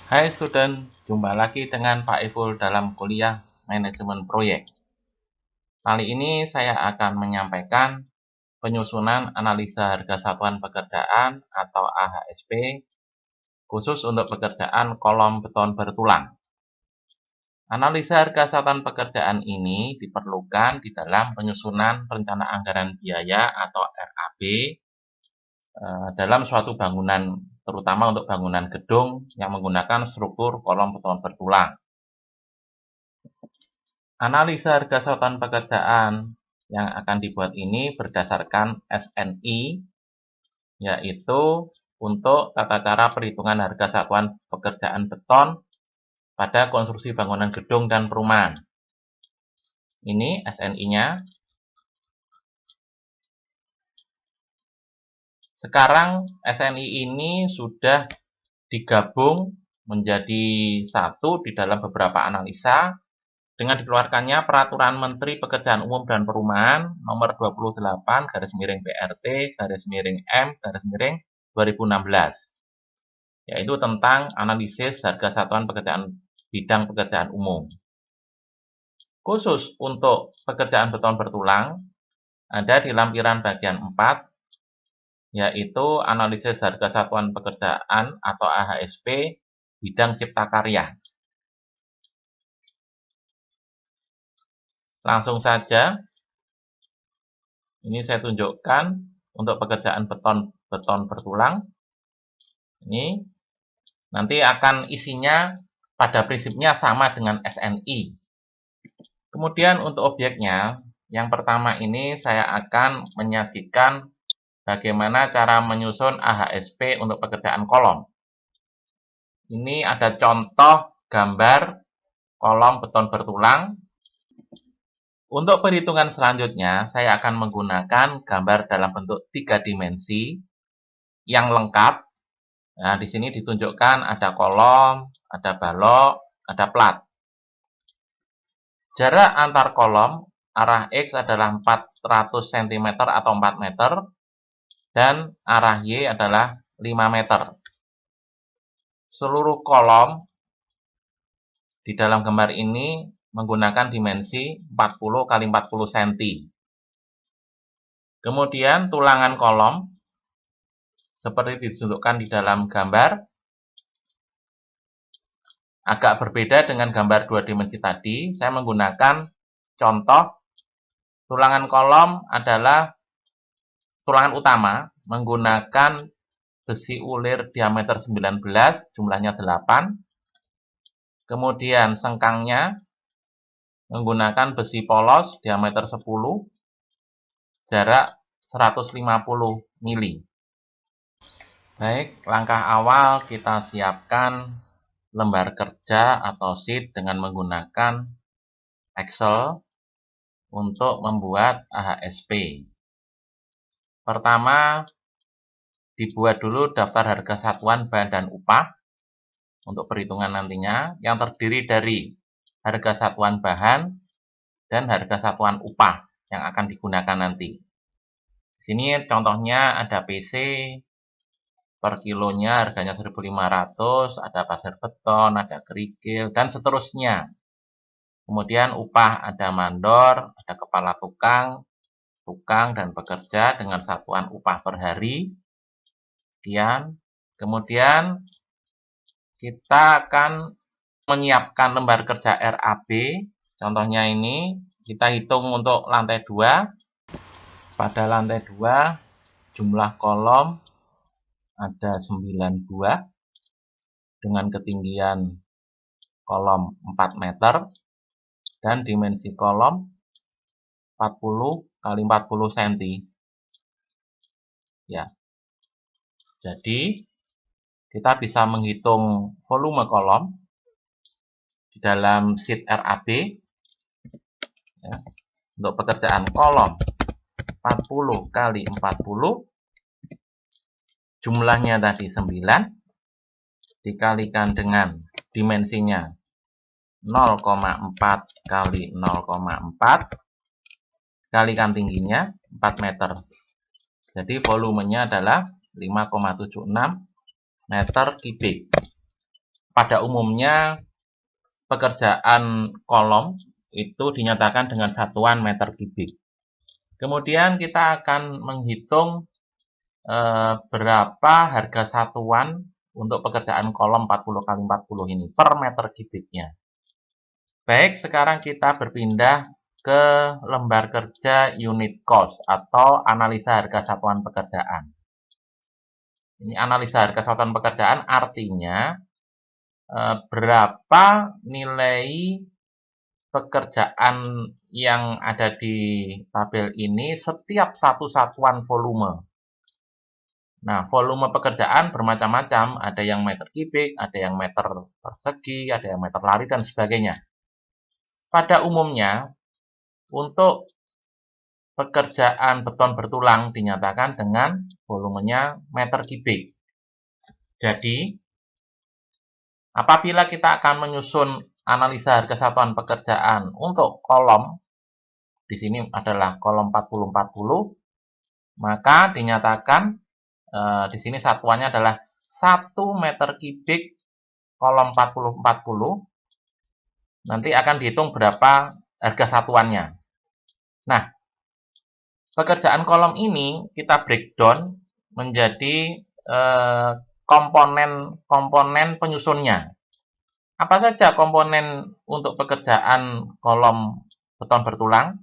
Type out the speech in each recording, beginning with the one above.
Hai student, jumpa lagi dengan Pak Iful dalam kuliah manajemen proyek. Kali ini saya akan menyampaikan penyusunan analisa harga satuan pekerjaan atau AHSP khusus untuk pekerjaan kolom beton bertulang. Analisa harga satuan pekerjaan ini diperlukan di dalam penyusunan rencana anggaran biaya atau RAB dalam suatu bangunan, terutama untuk bangunan gedung yang menggunakan struktur kolom beton bertulang. Analisa harga satuan pekerjaan yang akan dibuat ini berdasarkan SNI, yaitu untuk tata cara perhitungan harga satuan pekerjaan beton pada konstruksi bangunan gedung dan perumahan. Ini SNI-nya. Sekarang SNI ini sudah digabung menjadi satu di dalam beberapa analisa dengan dikeluarkannya Peraturan Menteri Pekerjaan Umum dan Perumahan Nomor 28/BRT/M/2016, yaitu tentang analisis harga satuan pekerjaan bidang pekerjaan umum. Khusus untuk pekerjaan beton bertulang, ada di lampiran bagian 4, yaitu analisis harga satuan pekerjaan atau AHSP bidang cipta karya. Langsung saja, ini saya tunjukkan untuk pekerjaan beton bertulang. Ini nanti akan isinya pada prinsipnya sama dengan SNI. Kemudian untuk obyeknya, yang pertama ini saya akan menyajikan bagaimana cara menyusun AHSP untuk pekerjaan kolom. Ini ada contoh gambar kolom beton bertulang. Untuk perhitungan selanjutnya, saya akan menggunakan gambar dalam bentuk 3 dimensi yang lengkap. Nah, di sini ditunjukkan ada kolom, ada balok, ada plat. Jarak antar kolom arah X adalah 400 cm atau 4 meter, dan arah Y adalah 5 meter. Seluruh kolom di dalam gambar ini menggunakan dimensi 40 x 40 cm. Kemudian tulangan kolom seperti ditunjukkan di dalam gambar agak berbeda dengan gambar 2 dimensi tadi. Saya menggunakan contoh tulangan kolom adalah tulangan utama menggunakan besi ulir diameter 19, jumlahnya 8. Kemudian sengkangnya menggunakan besi polos diameter 10, jarak 150 mili. Baik, langkah awal kita siapkan lembar kerja atau sheet dengan menggunakan Excel untuk membuat AHSP. Pertama, dibuat dulu daftar harga satuan bahan dan upah untuk perhitungan nantinya, yang terdiri dari harga satuan bahan dan harga satuan upah yang akan digunakan nanti. Di sini contohnya ada PC, per kilonya harganya 1.500, ada pasir beton, ada kerikil, dan seterusnya. Kemudian upah ada mandor, ada kepala tukang, dan pekerja dengan satuan upah per hari. Sekian. Kemudian kita akan menyiapkan lembar kerja RAB. Contohnya ini, kita hitung untuk lantai 2. Pada lantai 2, jumlah kolom ada 9 buah dengan ketinggian kolom 4 meter dan dimensi kolom 40 x 40 cm. Ya. Jadi kita bisa menghitung volume kolom di dalam sheet RAB. Ya. Untuk pekerjaan kolom 40 x 40, jumlahnya tadi 9, dikalikan dengan dimensinya 0,4 x 0,4, kalikan tingginya 4 meter. Jadi volumenya adalah 5,76 meter kubik. pada umumnya pekerjaan kolom itu dinyatakan dengan satuan meter kubik. Kemudian kita akan menghitung berapa harga satuan untuk pekerjaan kolom 40 kali 40 ini per meter kubiknya. Baik, sekarang kita berpindah ke lembar kerja unit cost atau analisa harga satuan pekerjaan. Ini analisa harga satuan pekerjaan artinya berapa nilai pekerjaan yang ada di tabel ini setiap satu satuan volume. Nah, volume pekerjaan bermacam-macam, ada yang meter kubik, ada yang meter persegi, ada yang meter lari, dan sebagainya. Pada umumnya, untuk pekerjaan beton bertulang dinyatakan dengan volumenya meter kubik. Jadi, apabila kita akan menyusun analisa harga satuan pekerjaan untuk kolom, di sini adalah kolom 40-40, maka dinyatakan di sini satuannya adalah 1 meter kubik kolom 40-40. Nanti akan dihitung berapa harga satuannya. Nah, pekerjaan kolom ini kita breakdown menjadi komponen-komponen penyusunnya. Apa saja komponen untuk pekerjaan kolom beton bertulang?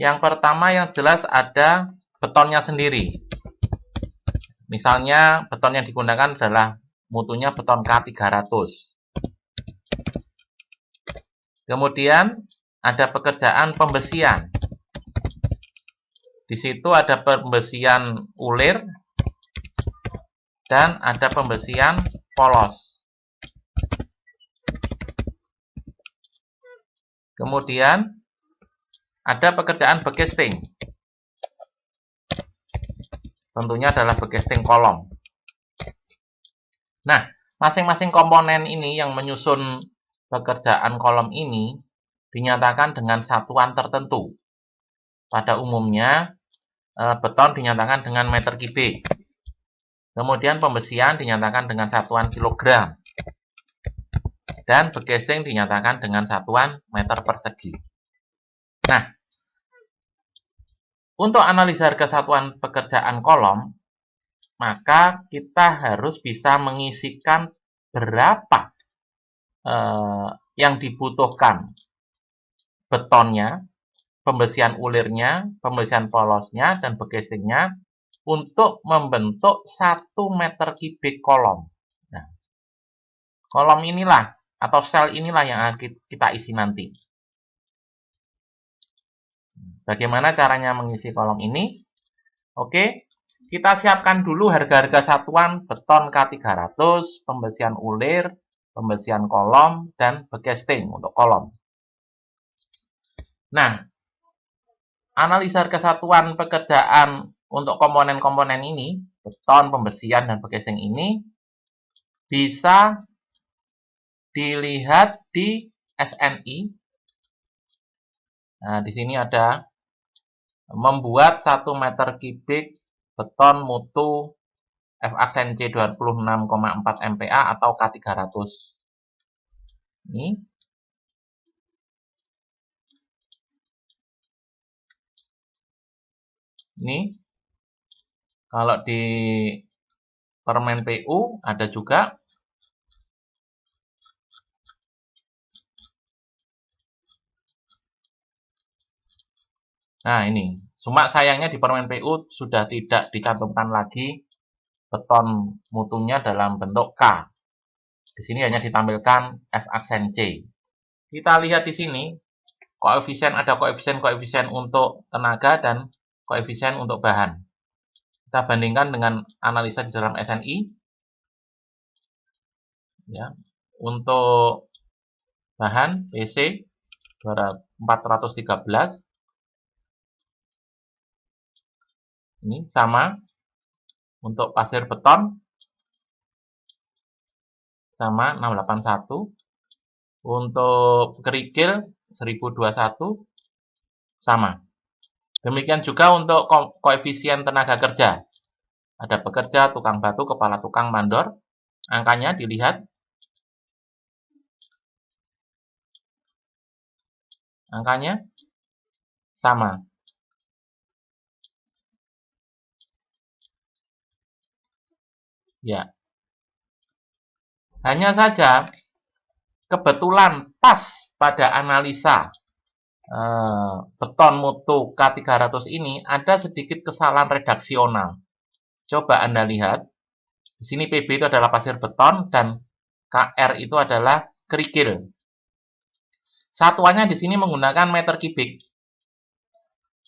Yang pertama yang jelas ada betonnya sendiri. Misalnya beton yang digunakan adalah mutunya beton K300. Kemudian ada pekerjaan pembesian. Di situ ada pembesian ulir dan ada pembesian polos. Kemudian ada pekerjaan bekesting. Tentunya adalah bekesting kolom. Nah, masing-masing komponen ini yang menyusun pekerjaan kolom ini dinyatakan dengan satuan tertentu. Pada umumnya, beton dinyatakan dengan meter kubik. Kemudian pembesian dinyatakan dengan satuan kilogram. Dan bekesting dinyatakan dengan satuan meter persegi. Nah, untuk analisa harga satuan pekerjaan kolom, maka kita harus bisa mengisikan berapa yang dibutuhkan betonnya, pembesian ulirnya, pembesian polosnya, dan bekestingnya untuk membentuk 1 meter kubik kolom. Nah, kolom inilah atau sel inilah yang akan kita isi nanti. Bagaimana caranya mengisi kolom ini? Oke, kita siapkan dulu harga-harga satuan beton K300, pembesian ulir, pembesian kolom, dan bekesting untuk kolom. Nah, analisa harga satuan pekerjaan untuk komponen-komponen ini, beton, pembesian, dan bekesting ini, bisa dilihat di SNI. Nah, di sini ada membuat 1 meter kubik beton mutu F-aksen C 26,4 MPa atau K300. Ini kalau di permen PU ada juga. Nah, ini. Cuma sayangnya di permen PU sudah tidak dicantumkan lagi beton mutunya dalam bentuk K. Di sini hanya ditampilkan F-aksen C. Kita lihat di sini, ada koefisien-koefisien untuk tenaga dan koefisien untuk bahan. Kita bandingkan dengan analisa di dalam SNI. Ya, untuk bahan PC 413. Ini sama. Untuk pasir beton sama 681. Untuk kerikil 1021 sama. Demikian juga untuk koefisien tenaga kerja. Ada pekerja, tukang batu, kepala tukang, mandor. Angkanya dilihat Angkanya sama. Ya. Hanya saja kebetulan pas pada analisa beton mutu K300 ini ada sedikit kesalahan redaksional. Coba Anda lihat, di sini PB itu adalah pasir beton dan KR itu adalah kerikil. Satuannya di sini menggunakan meter kubik.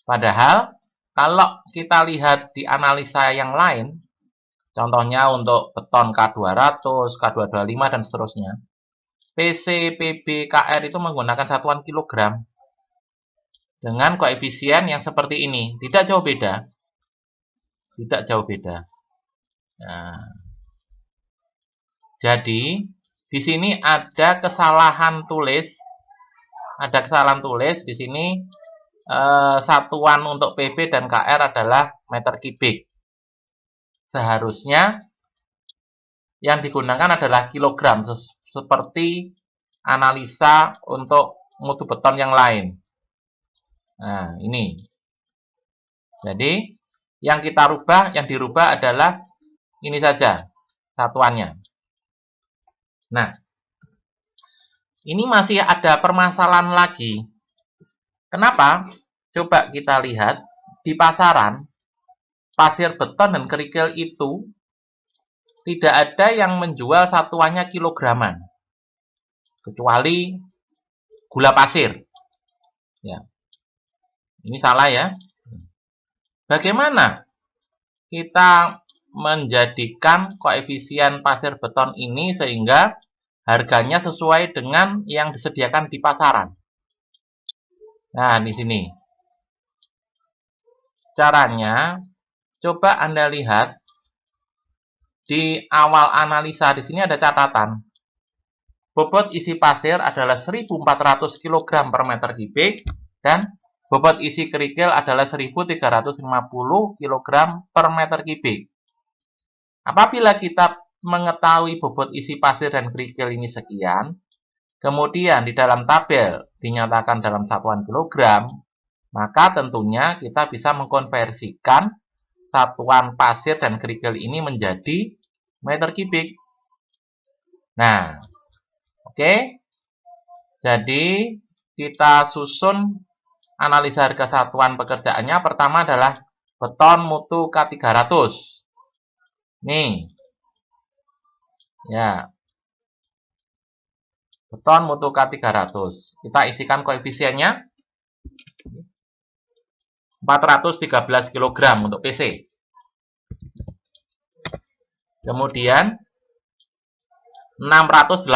Padahal kalau kita lihat di analisa yang lain, contohnya untuk beton K200, K225 dan seterusnya, PC, PB, KR itu menggunakan satuan kilogram dengan koefisien yang seperti ini. Tidak jauh beda. Tidak jauh beda. Nah, jadi di sini ada kesalahan tulis. Ada kesalahan tulis di sini satuan untuk PB dan KR adalah meter kubik. Seharusnya yang digunakan adalah kilogram seperti analisa untuk mutu beton yang lain. Nah, ini. Jadi, yang dirubah adalah ini saja satuannya. Nah, ini masih ada permasalahan lagi. Kenapa? Coba kita lihat di pasaran pasir beton dan kerikil itu tidak ada yang menjual satuannya kilograman, kecuali gula pasir. Ya, ini salah ya. Bagaimana kita menjadikan koefisien pasir beton ini sehingga harganya sesuai dengan yang disediakan di pasaran? Nah, di sini. Caranya, coba Anda lihat di awal analisa di sini ada catatan. Bobot isi pasir adalah 1.400 kg per meter kubik dan bobot isi kerikil adalah 1.350 kg per meter kubik. Apabila kita mengetahui bobot isi pasir dan kerikil ini sekian, kemudian di dalam tabel dinyatakan dalam satuan kilogram, maka tentunya kita bisa mengkonversikan satuan pasir dan kerikil ini menjadi meter kubik. Nah, oke. Jadi, kita susun analisa harga satuan pekerjaannya. Pertama adalah beton mutu K300. Nih. Ya. Beton mutu K300. Kita isikan koefisiennya 413 kg untuk PC. Kemudian 681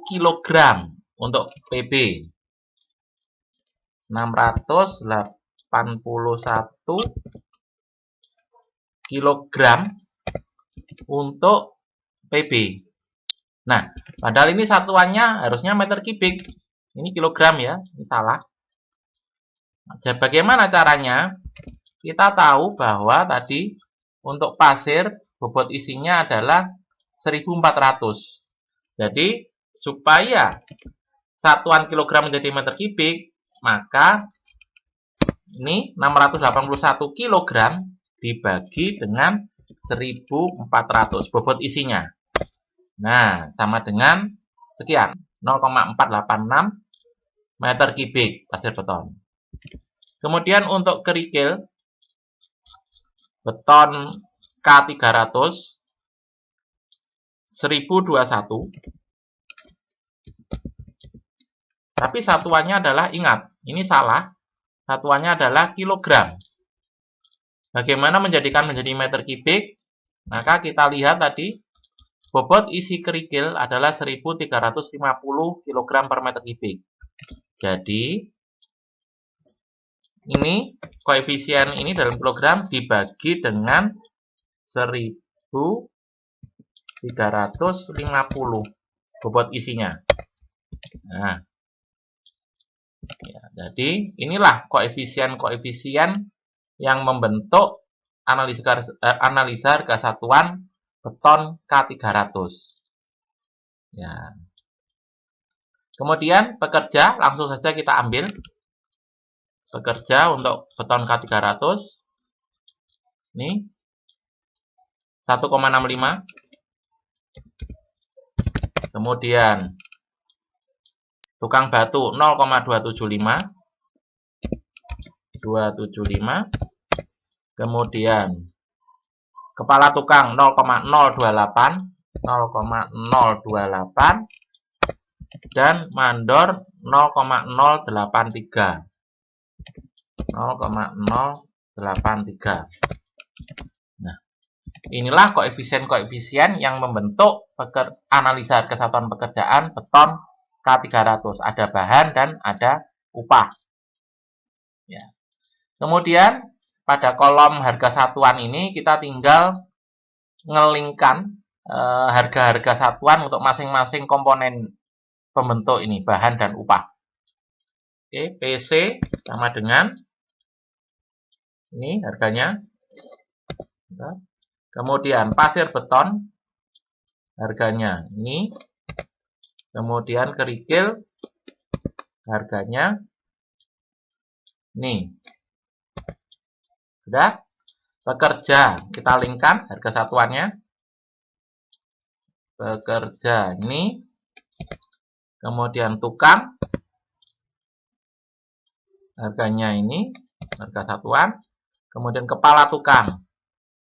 kg untuk PB. 681 kg untuk PB. Nah, padahal ini satuannya harusnya meter kubik. Ini kilogram ya, ini salah. Bagaimana caranya? Kita tahu bahwa tadi untuk pasir bobot isinya adalah 1.400. Jadi, supaya satuan kilogram menjadi meter kubik, maka ini 681 kg dibagi dengan 1.400 bobot isinya. Nah, sama dengan sekian, 0,486 meter kubik pasir beton. Kemudian untuk kerikil, beton K300, 1021. Tapi satuannya adalah, ingat, ini salah, satuannya adalah kilogram. Bagaimana menjadikan menjadi meter kubik? Maka kita lihat tadi, bobot isi kerikil adalah 1.350 kg per meter kubik. Jadi, ini koefisien ini dalam kilogram dibagi dengan 1.350 bobot isinya. Nah, ya, jadi inilah koefisien-koefisien yang membentuk analisa harga satuan beton K300. Ya. Kemudian pekerja, langsung saja kita ambil. Pekerja untuk beton K300. Ini 1,65. Kemudian tukang batu 0,275. Kemudian kepala tukang 0,028. Dan mandor 0,083. Nah, inilah koefisien-koefisien yang membentuk analisa kesatuan pekerjaan beton K300. Ada bahan dan ada upah. Ya. Kemudian pada kolom harga satuan ini kita tinggal ngelingkan harga-harga satuan untuk masing-masing komponen pembentuk ini, bahan dan upah. Oke, PC sama dengan ini harganya. Kemudian pasir beton harganya ini. Kemudian kerikil harganya ini. Sudah? Pekerja kita linkkan harga satuannya. Pekerja ini. Kemudian tukang harganya ini, harga satuan. Kemudian kepala tukang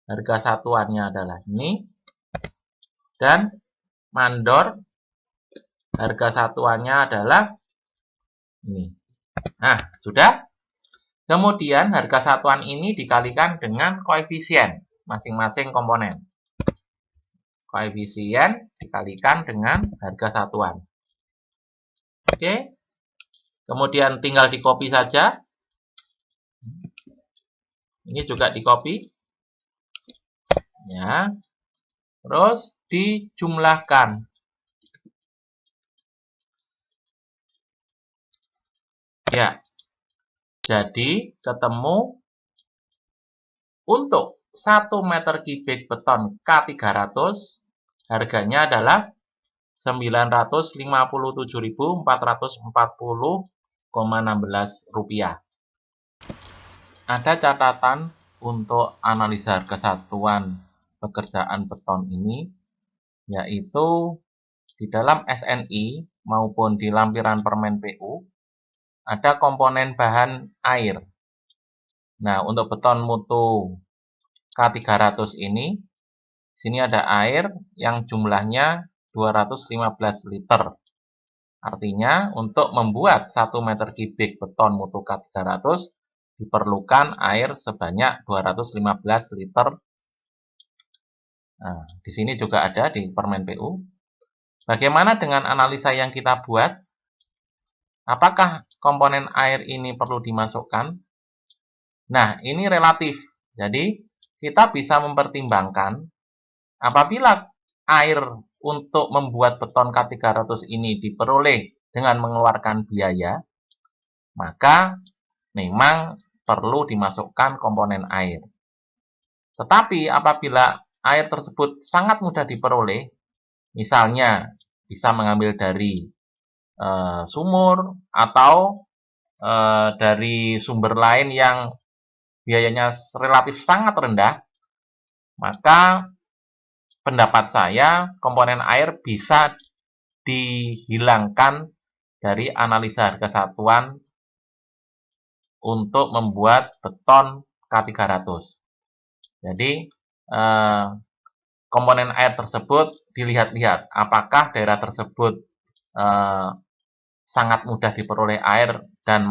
harga satuannya adalah ini. Dan mandor harga satuannya adalah ini. Nah, sudah. Kemudian harga satuan ini dikalikan dengan koefisien masing-masing komponen. Koefisien dikalikan dengan harga satuan. Oke. Kemudian tinggal di-copy saja. Ini juga di-copy. Ya. Terus dijumlahkan. Ya. Jadi ketemu untuk 1 meter kubik beton K300 harganya adalah 957.440,16 rupiah. Ada catatan untuk analisa harga satuan pekerjaan beton ini, yaitu di dalam SNI maupun di lampiran permen PU ada komponen bahan air. Nah, untuk beton mutu K300 ini, sini ada air yang jumlahnya 215 liter. Artinya, untuk membuat 1 meter kubik beton mutu K300 diperlukan air sebanyak 215 liter. Nah, di sini juga ada di permen PU. Bagaimana dengan analisa yang kita buat? Apakah komponen air ini perlu dimasukkan? Nah, ini relatif. Jadi, kita bisa mempertimbangkan apabila air untuk membuat beton K300 ini diperoleh dengan mengeluarkan biaya, maka memang perlu dimasukkan komponen air. Tetapi apabila air tersebut sangat mudah diperoleh, misalnya bisa mengambil dari sumur atau dari sumber lain yang biayanya relatif sangat rendah, maka pendapat saya komponen air bisa dihilangkan dari analisa harga satuan untuk membuat beton K300. Jadi komponen air tersebut dilihat-lihat apakah daerah tersebut sangat mudah diperoleh air dan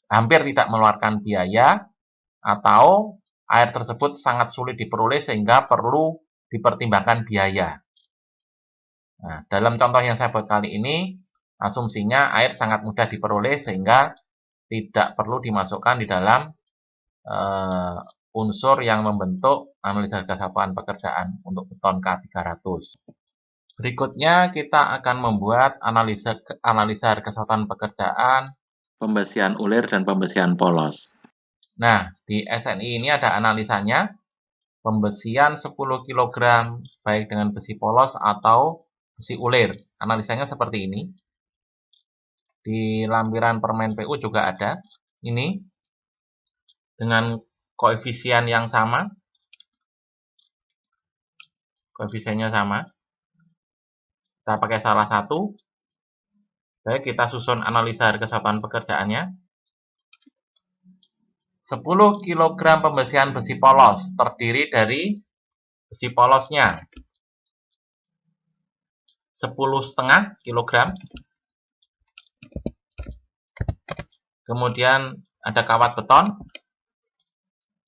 hampir tidak mengeluarkan biaya, atau air tersebut sangat sulit diperoleh sehingga perlu dipertimbangkan biaya. Nah, dalam contoh yang saya buat kali ini, asumsinya air sangat mudah diperoleh sehingga tidak perlu dimasukkan di dalam unsur yang membentuk analisa harga satuan pekerjaan untuk beton K300. Berikutnya kita akan membuat analisa harga satuan pekerjaan pembesian ulir dan pembesian polos. Nah, di SNI ini ada analisanya pembesian 10 kg baik dengan besi polos atau besi ulir. Analisanya seperti ini. Di lampiran permen PU juga ada. Ini dengan koefisien yang sama. Koefisiennya sama. Kita pakai salah satu. Baik, kita susun analisa harga satuan pekerjaannya. 10 kg pembesian besi polos terdiri dari besi polosnya 10,5 kg. Kemudian ada kawat beton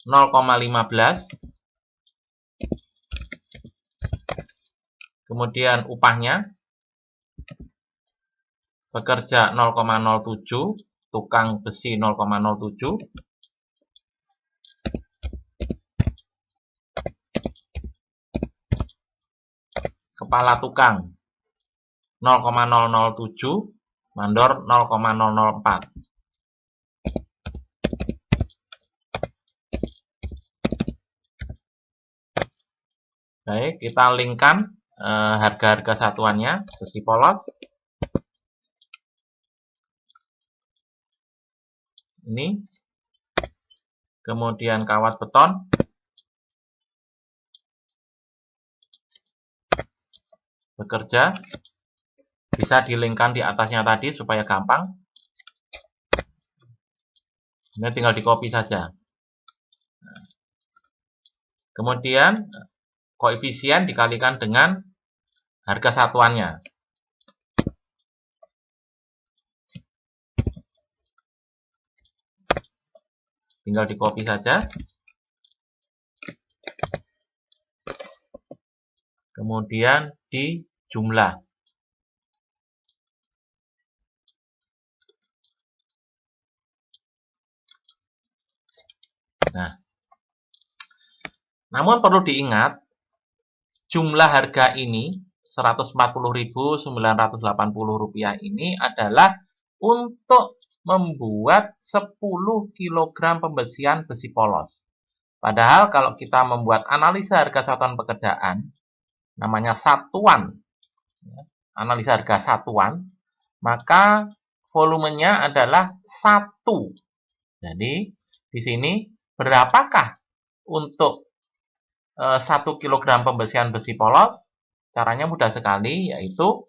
0,15. Kemudian upahnya pekerja 0,07, tukang besi 0,07. Kepala tukang 0,007, mandor 0,004. Baik, kita linkkan harga-harga satuannya. Besi polos ini, kemudian kawat beton, bekerja, bisa dilinkkan di atasnya tadi supaya gampang. Ini tinggal di copy saja. Kemudian koefisien dikalikan dengan harga satuannya. Tinggal di copy saja. Kemudian dijumlah. Nah, namun perlu diingat, jumlah harga ini Rp140.980 ini adalah untuk membuat 10 kg pembesian besi polos. Padahal kalau kita membuat analisa harga satuan pekerjaan, namanya satuan, analisa harga satuan, maka volumenya adalah 1. Jadi, di sini berapakah untuk 1 kg pembesian besi polos? Caranya mudah sekali, yaitu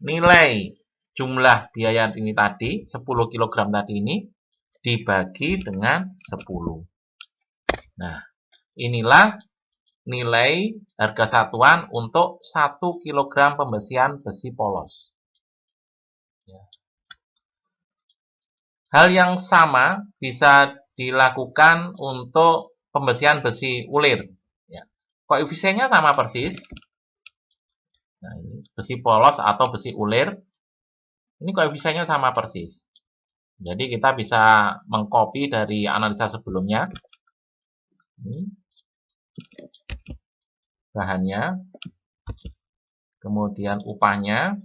nilai jumlah biaya ini tadi, 10 kg tadi ini, dibagi dengan 10. Nah, inilah nilai harga satuan untuk 1 kg pembesian besi polos. Hal yang sama bisa dilakukan untuk pembesian besi ulir. Koefisiennya sama persis. Nah, ini besi polos atau besi ulir. Ini koefisiennya sama persis. Jadi kita bisa mengcopy dari analisa sebelumnya. Ini bahannya, kemudian upahnya.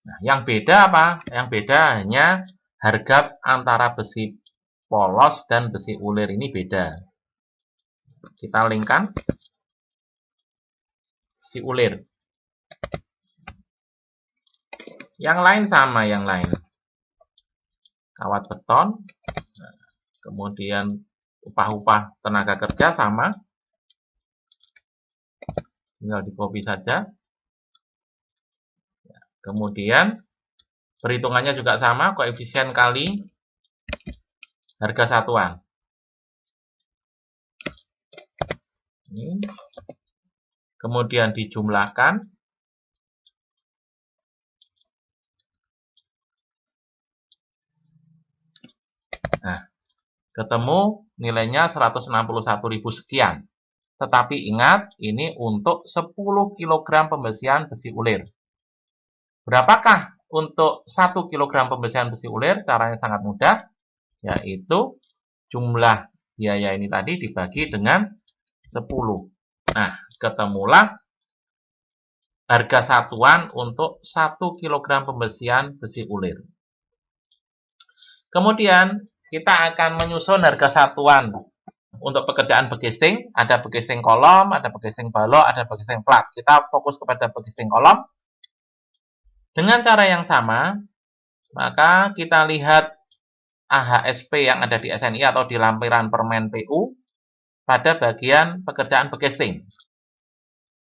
Nah, yang beda apa? Yang beda hanya harga antara besi polos dan besi ulir ini beda. Kita linkkan besi ulir. Yang lain sama, yang lain. Kawat beton, kemudian upah-upah tenaga kerja sama. Tinggal di copy saja. Kemudian perhitungannya juga sama, koefisien kali harga satuan. Ini. Kemudian dijumlahkan. Nah, ketemu nilainya 161.000 sekian. Tetapi ingat, ini untuk 10 kg pembesian besi ulir. Berapakah untuk 1 kg pembesian besi ulir? Caranya sangat mudah, yaitu jumlah biaya ini tadi dibagi dengan 10. Nah, ketemulah harga satuan untuk 1 kg pembesian besi ulir. Kemudian, kita akan menyusun harga satuan untuk pekerjaan begesting, ada begesting kolom, ada begesting balok, ada begesting plat. Kita fokus kepada begesting kolom. Dengan cara yang sama, maka kita lihat AHSP yang ada di SNI atau di lampiran permen PU pada bagian pekerjaan begesting.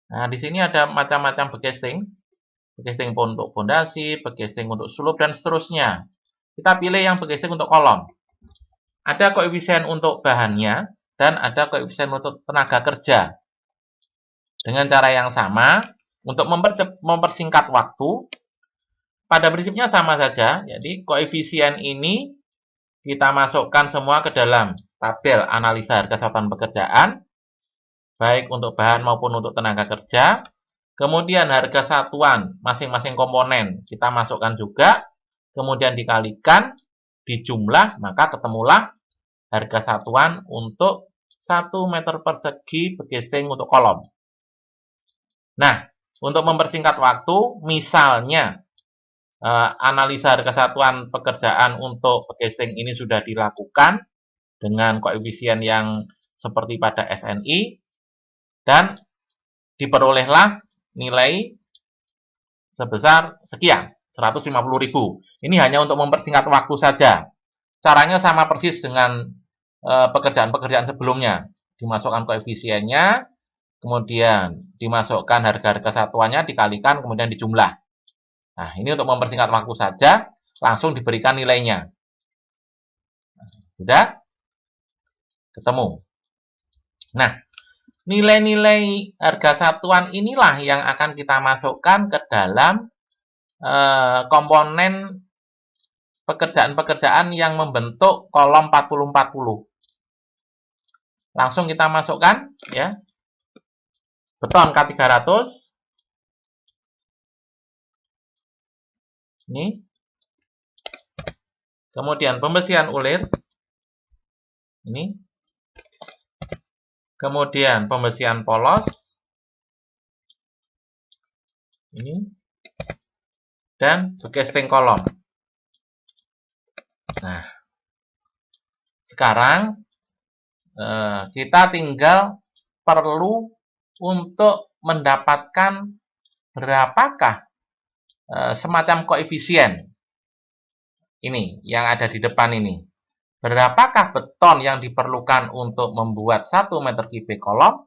Nah, di sini ada macam-macam begesting. Begesting untuk fondasi, begesting untuk sulup, dan seterusnya. Kita pilih yang begesting untuk kolom. Ada koefisien untuk bahannya, dan ada koefisien untuk tenaga kerja. Dengan cara yang sama, untuk mempersingkat waktu, pada prinsipnya sama saja. Jadi, koefisien ini kita masukkan semua ke dalam tabel analisa harga satuan pekerjaan, baik untuk bahan maupun untuk tenaga kerja. Kemudian harga satuan masing-masing komponen kita masukkan juga, kemudian dikalikan, dijumlah, maka ketemulah harga satuan untuk 1 meter persegi begesting untuk kolom. Nah, untuk mempersingkat waktu, misalnya analisa harga satuan pekerjaan untuk begesting ini sudah dilakukan dengan koefisien yang seperti pada SNI, dan diperolehlah nilai sebesar sekian, 150.000. Ini hanya untuk mempersingkat waktu saja. Caranya sama persis dengan pekerjaan-pekerjaan sebelumnya. Dimasukkan koefisiennya, kemudian dimasukkan harga-harga satuannya, dikalikan, kemudian dijumlah. Nah, ini untuk mempersingkat waktu saja, langsung diberikan nilainya. Sudah? Ketemu. Nah, nilai-nilai harga satuan inilah yang akan kita masukkan ke dalam komponen pekerjaan-pekerjaan yang membentuk kolom 40-40. Langsung kita masukkan, ya. Beton K300. Ini. Kemudian pembesian ulir. Ini. Kemudian pembesian polos. Ini. Dan begesting kolom. Nah, sekarang kita tinggal perlu untuk mendapatkan berapakah semacam koefisien ini yang ada di depan ini. Berapakah beton yang diperlukan untuk membuat 1 meter kubik kolom?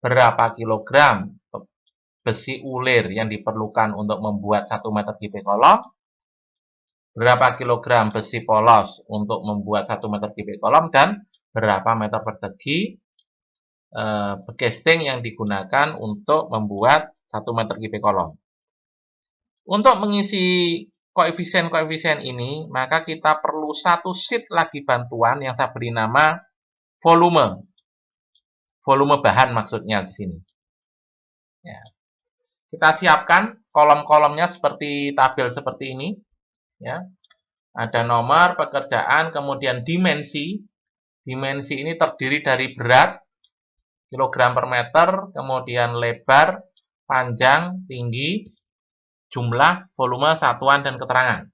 Berapa kilogram besi ulir yang diperlukan untuk membuat 1 meter kubik kolom? Berapa kilogram besi polos untuk membuat 1 meter kubik kolom? Dan berapa meter persegi begesting yang digunakan untuk membuat 1 meter kubik kolom. Untuk mengisi koefisien-koefisien ini, maka kita perlu satu sheet lagi bantuan yang saya beri nama volume. Volume bahan maksudnya di sini. Ya. Kita siapkan kolom-kolomnya seperti tabel seperti ini. Ya. Ada nomor, pekerjaan, kemudian dimensi. Dimensi ini terdiri dari berat, kilogram per meter, kemudian lebar, panjang, tinggi, jumlah, volume, satuan, dan keterangan.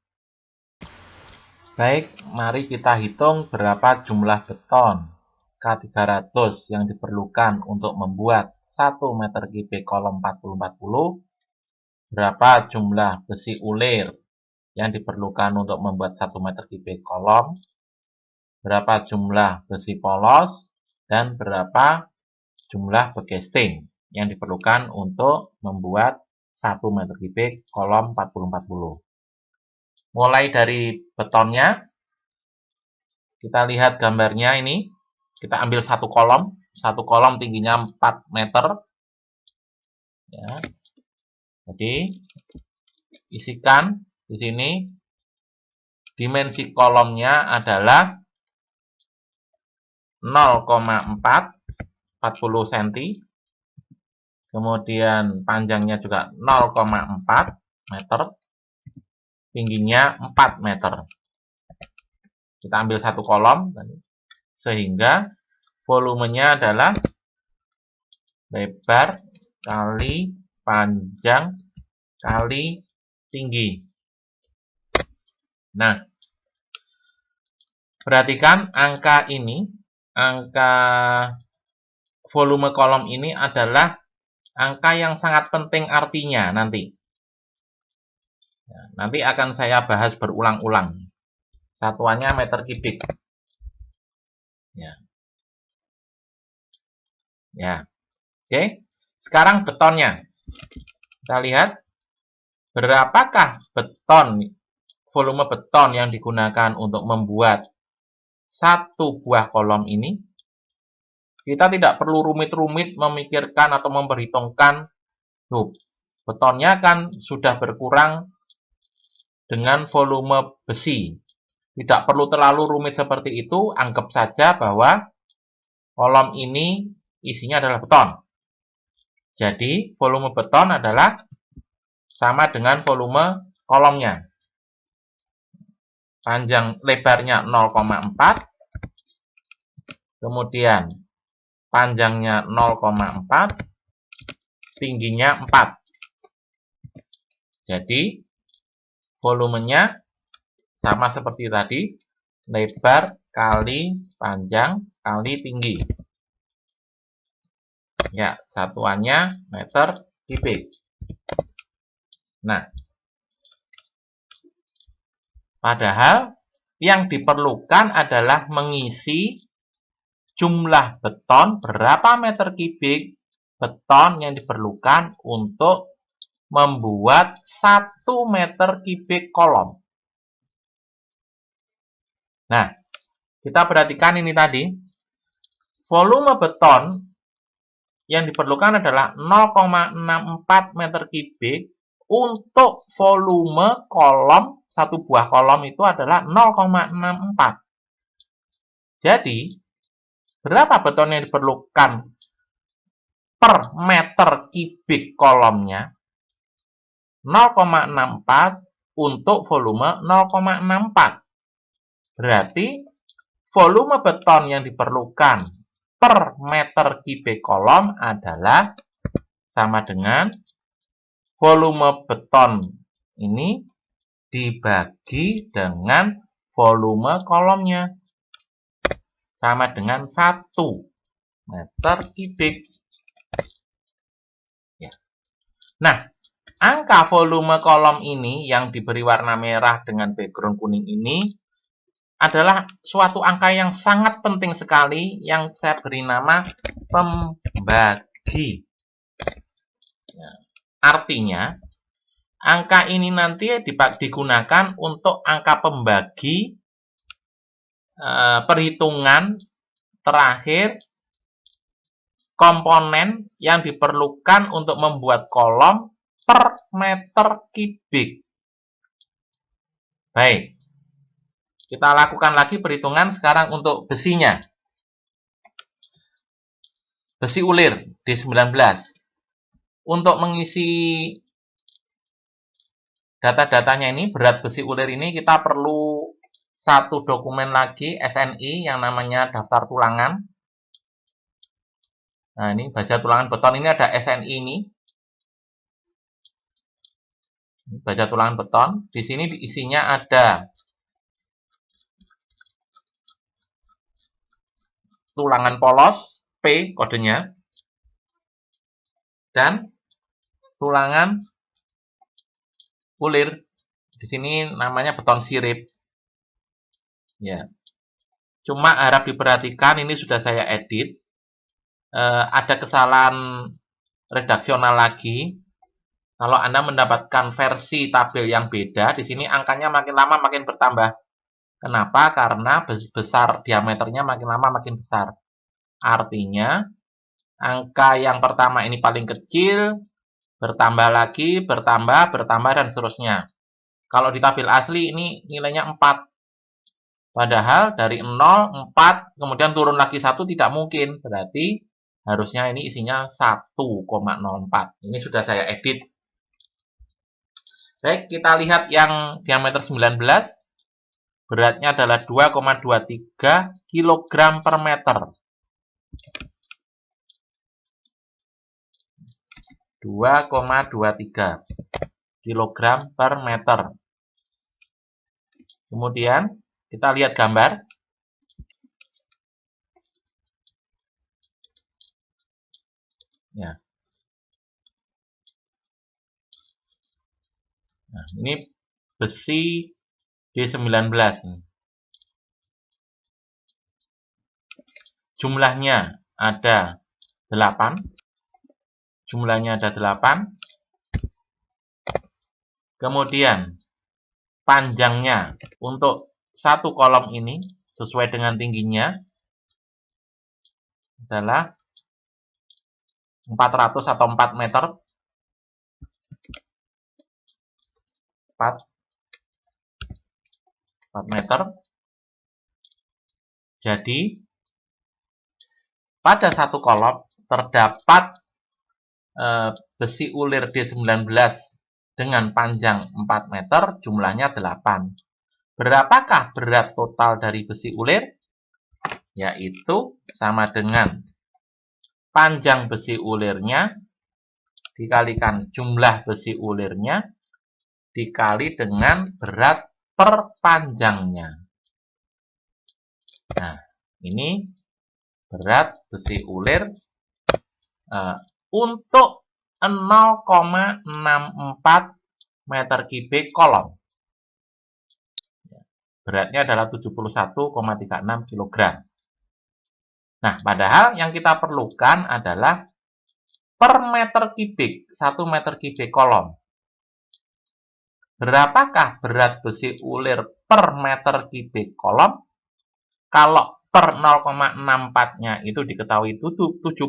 Baik, mari kita hitung berapa jumlah beton K300 yang diperlukan untuk membuat 1 meter kubik kolom 40-40. Berapa jumlah besi ulir yang diperlukan untuk membuat 1 meter kubik kolom. Berapa jumlah besi polos, dan berapa jumlah begesting yang diperlukan untuk membuat 1 meter kubik kolom 40-40. Mulai dari betonnya, kita lihat gambarnya ini. Kita ambil satu kolom tingginya 4 meter. Ya. Jadi, isikan di sini dimensi kolomnya adalah 0,4 40 cm. Kemudian panjangnya juga 0,4 meter. Tingginya 4 meter. Kita ambil satu kolom, sehingga volumenya adalah lebar kali panjang kali tinggi. Nah, perhatikan angka ini angka volume kolom ini adalah angka yang sangat penting artinya nanti. Nanti akan saya bahas berulang-ulang. Satuannya meter kubik. Ya. Oke. Sekarang betonnya. Kita lihat berapakah volume beton yang digunakan untuk membuat satu buah kolom ini. Kita tidak perlu rumit-rumit memikirkan atau memperhitungkan, betonnya kan sudah berkurang dengan volume besi. Tidak perlu terlalu rumit seperti itu, anggap saja bahwa kolom ini isinya adalah beton. Jadi, volume beton adalah sama dengan volume kolomnya. Panjang lebarnya 0,4, kemudian panjangnya 0,4, tingginya 4. Jadi, volumenya sama seperti tadi, lebar kali panjang kali tinggi. Ya, satuannya meter kubik. Nah, padahal yang diperlukan adalah mengisi jumlah beton, berapa meter kubik beton yang diperlukan untuk membuat 1 meter kubik kolom. Nah, kita perhatikan ini tadi, volume beton yang diperlukan adalah 0,64 meter kubik untuk volume kolom, satu buah kolom itu adalah 0,64. Jadi, berapa beton yang diperlukan per meter kubik kolomnya? 0,64 untuk volume 0,64. Berarti volume beton yang diperlukan per meter kubik kolom adalah sama dengan volume beton ini dibagi dengan volume kolomnya. Sama dengan 1 meter kubik. Ya. Nah, angka volume kolom ini yang diberi warna merah dengan background kuning ini adalah suatu angka yang sangat penting sekali yang saya beri nama pembagi. Ya. Artinya, angka ini nanti digunakan untuk angka pembagi perhitungan terakhir komponen yang diperlukan untuk membuat kolom per meter kubik. Baik, kita lakukan lagi perhitungan sekarang untuk besinya. Besi ulir D19. Untuk mengisi data-datanya ini, berat besi ulir ini kita perlu satu dokumen lagi SNI yang namanya daftar tulangan. Nah, ini baja tulangan beton ini ada SNI ini. Baja tulangan beton. Di sini isinya ada tulangan polos P kodenya dan tulangan ulir. Di sini namanya beton sirip. Ya. Cuma harap diperhatikan, ini sudah saya edit. Ada kesalahan redaksional lagi. Kalau Anda mendapatkan versi tabel yang beda, di sini angkanya makin lama makin bertambah. Kenapa? Karena besar diameternya makin lama makin besar. Artinya, angka yang pertama ini paling kecil, bertambah lagi, bertambah, dan seterusnya. Kalau di tabel asli ini nilainya 4. Padahal dari 0, 4, kemudian turun lagi 1 tidak mungkin. Berarti harusnya ini isinya 1,04. Ini sudah saya edit. Baik, kita lihat yang diameter 19. Beratnya adalah 2,23 kg per meter. 2,23 kg per meter. Kemudian kita lihat gambar. Ya. Nah, ini besi D19. Jumlahnya ada 8. Jumlahnya ada 8. Kemudian panjangnya untuk satu kolom ini sesuai dengan tingginya adalah 400 atau 4 meter. 4 meter. Jadi pada satu kolom terdapat besi ulir D19 dengan panjang 4 meter, jumlahnya 8. Berapakah berat total dari besi ulir? Yaitu sama dengan panjang besi ulirnya dikalikan jumlah besi ulirnya dikali dengan berat per panjangnya. Nah, ini berat besi ulir untuk 0,64 meter kubik kolom. Beratnya adalah 71,36 kg. Nah, padahal yang kita perlukan adalah per meter kubik, 1 meter kubik kolom. Berapakah berat besi ulir per meter kubik kolom? Kalau per 0,64-nya itu diketahui 71,36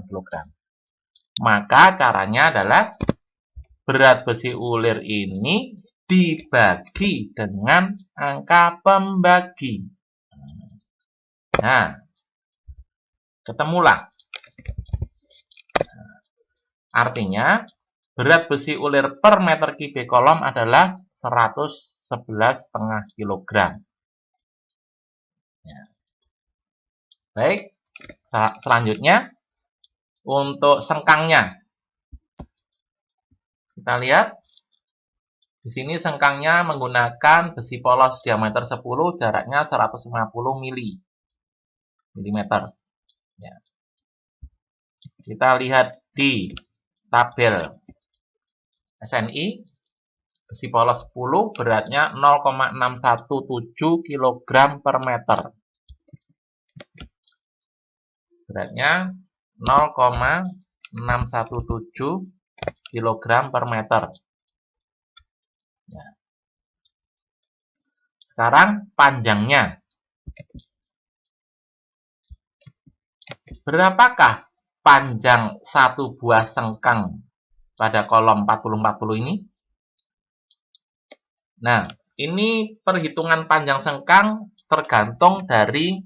kg. Maka caranya adalah berat besi ulir ini dibagi dengan angka pembagi. Nah, ketemulah. Artinya, berat besi ulir per meter kubik kolom adalah 111,5 kg. Ya. Baik, selanjutnya untuk sengkangnya. Kita lihat. Di sini sengkangnya menggunakan besi polos diameter 10, jaraknya 150 mm. Ya. Kita lihat di tabel SNI, besi polos 10 beratnya 0,617 kg per meter. Beratnya 0,617 kg per meter. Ya. Sekarang panjangnya. Berapakah panjang satu buah sengkang pada kolom 40-40 ini? Nah, ini perhitungan panjang sengkang tergantung dari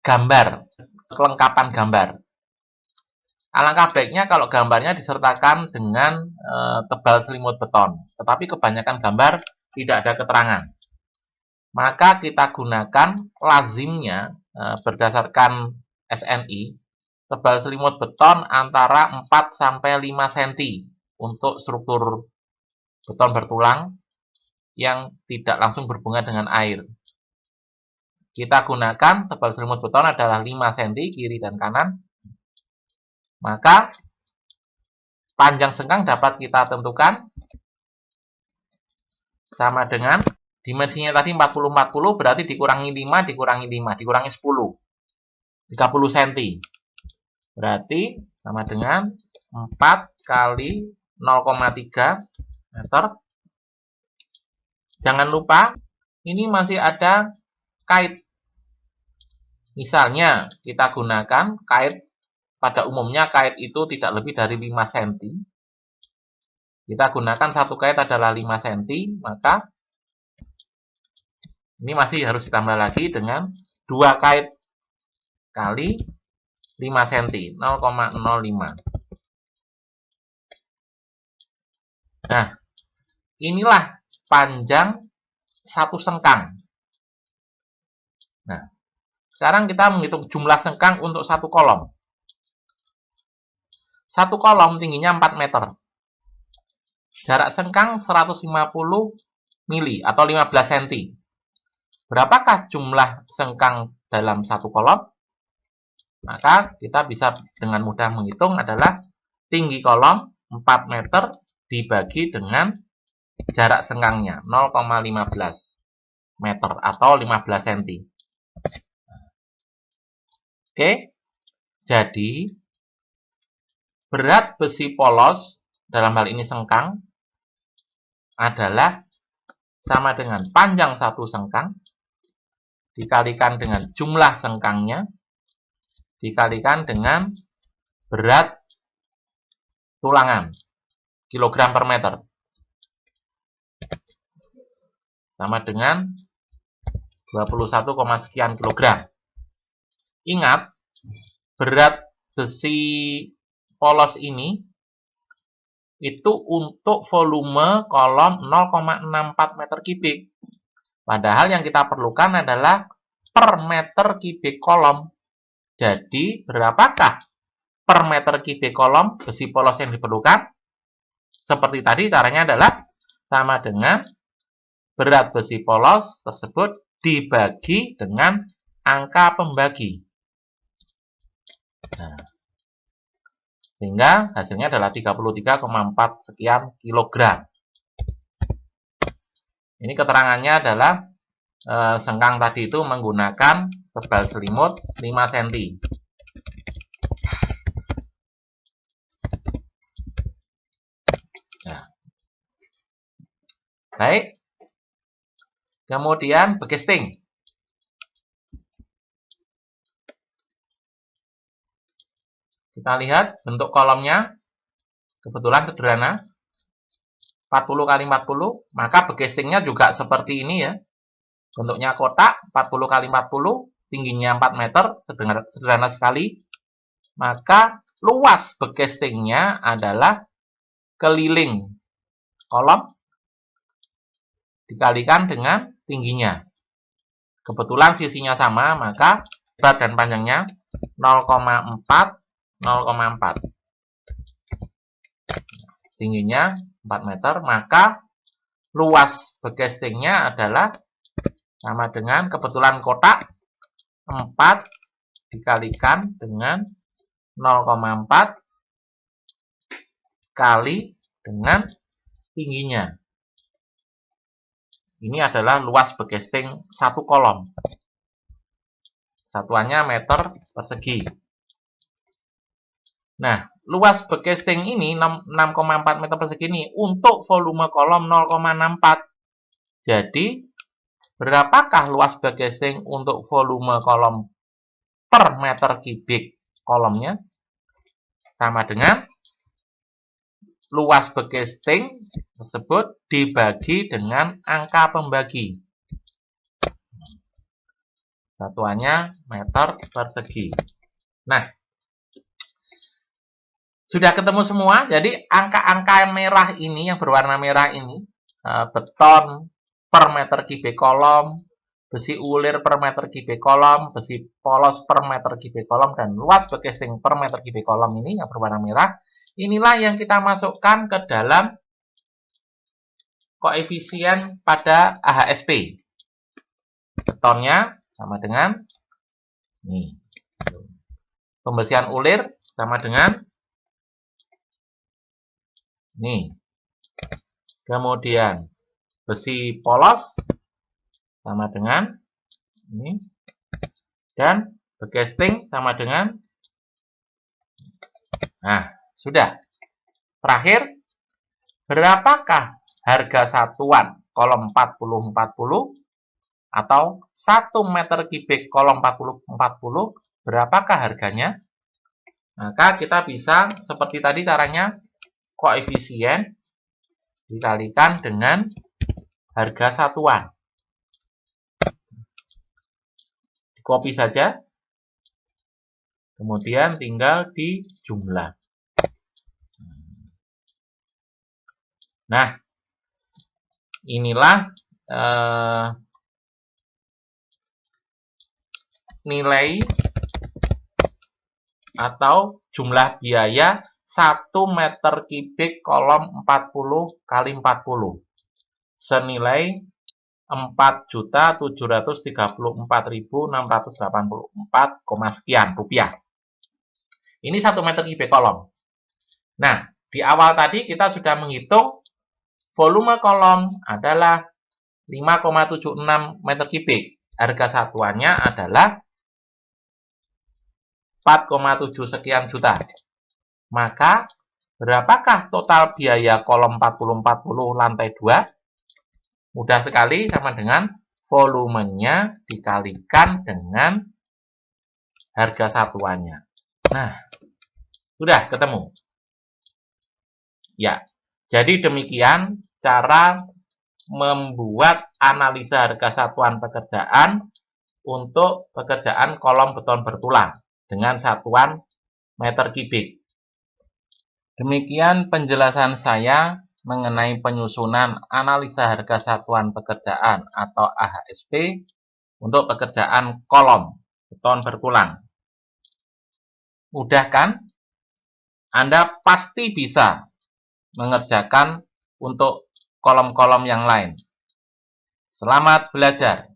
gambar, kelengkapan gambar. Alangkah baiknya kalau gambarnya disertakan dengan tebal selimut beton, tetapi kebanyakan gambar tidak ada keterangan. Maka kita gunakan lazimnya berdasarkan SNI, tebal selimut beton antara 4-5 cm untuk struktur beton bertulang yang tidak langsung berhubungan dengan air. Kita gunakan tebal selimut beton adalah 5 cm kiri dan kanan. Maka panjang sengkang dapat kita tentukan sama dengan dimensinya tadi 40-40 berarti dikurangi 5, dikurangi 5, dikurangi 10. 30 cm. Berarti sama dengan 4 kali 0,3 meter. Jangan lupa ini masih ada kait. Misalnya kita gunakan kait. Pada umumnya kait itu tidak lebih dari 5 cm. Kita gunakan satu kait adalah 5 cm, maka ini masih harus ditambah lagi dengan 2 kait kali 5 cm, 0,05. Nah, inilah panjang satu sengkang. Nah, sekarang kita menghitung jumlah sengkang untuk satu kolom. Satu kolom tingginya 4 meter. Jarak sengkang 150 mili atau 15 cm. Berapakah jumlah sengkang dalam satu kolom? Maka kita bisa dengan mudah menghitung adalah tinggi kolom 4 meter dibagi dengan jarak sengkangnya 0,15 meter atau 15 cm. Oke, jadi berat besi polos dalam hal ini sengkang adalah sama dengan panjang satu sengkang dikalikan dengan jumlah sengkangnya dikalikan dengan berat tulangan kilogram per meter sama dengan 21, sekian kilogram. Ingat, berat besi polos ini itu untuk volume kolom 0,64 meter kubik. Padahal yang kita perlukan adalah per meter kubik kolom. Jadi, berapakah per meter kubik kolom besi polos yang diperlukan? Seperti tadi, caranya adalah sama dengan berat besi polos tersebut dibagi dengan angka pembagi. Nah, sehingga hasilnya adalah 33,4 sekian kilogram. Ini keterangannya adalah sengkang tadi itu menggunakan tebal selimut 5 cm. Nah. Baik. Kemudian bekesting. Kita lihat bentuk kolomnya. Kebetulan sederhana. 40 kali 40. Maka bekestingnya juga seperti ini ya. Bentuknya kotak 40 kali 40. Tingginya 4 meter. Sederhana sekali. Maka luas bekestingnya adalah keliling kolom dikalikan dengan tingginya. Kebetulan sisinya sama, maka lebar dan panjangnya 0,4, 0,4. Tingginya 4 meter, maka luas bekestingnya adalah sama dengan kebetulan kotak 4 dikalikan dengan 0,4 kali dengan tingginya. Ini adalah luas bekesting satu kolom. Satuannya meter persegi. Nah, luas bekesting ini 6,4 meter persegi ini untuk volume kolom 0,64. Jadi, berapakah luas bekesting untuk volume kolom per meter kubik kolomnya? Sama dengan luas bekesting tersebut dibagi dengan angka pembagi. Satuannya meter persegi. Nah, sudah ketemu semua. Jadi, angka-angka merah ini, yang berwarna merah ini, beton per meter kubik kolom, besi ulir per meter kubik kolom, besi polos per meter kubik kolom, dan luas bekesting per meter kubik kolom ini yang berwarna merah, inilah yang kita masukkan ke dalam koefisien pada AHSP. Betonnya sama dengan ini. Pembesian ulir sama dengan ini. Kemudian besi polos sama dengan ini. Dan bekesting sama dengan nah, sudah. Terakhir, berapakah harga satuan kolom 40-40 atau 1 meter kubik kolom 40-40, berapakah harganya? Maka kita bisa seperti tadi caranya, koefisien dikalikan dengan harga satuan. Copy saja. Kemudian tinggal dijumlah. Nah, inilah nilai atau jumlah biaya 1 meter kubik kolom 40 kali 40 senilai 4.734.684, sekian rupiah. Ini 1 meter kubik kolom. Nah, di awal tadi kita sudah menghitung volume kolom adalah 5,76 meter kubik. Harga satuannya adalah 4,7 sekian juta. Maka, berapakah total biaya kolom 40-40 lantai 2? Mudah sekali, sama dengan volumenya dikalikan dengan harga satuannya. Nah, sudah ketemu. Ya, jadi demikian cara membuat analisa harga satuan pekerjaan untuk pekerjaan kolom beton bertulang dengan satuan meter kubik. Demikian penjelasan saya mengenai penyusunan analisa harga satuan pekerjaan atau AHSP untuk pekerjaan kolom beton bertulang. Mudah kan? Anda pasti bisa mengerjakan untuk kolom-kolom yang lain. Selamat belajar.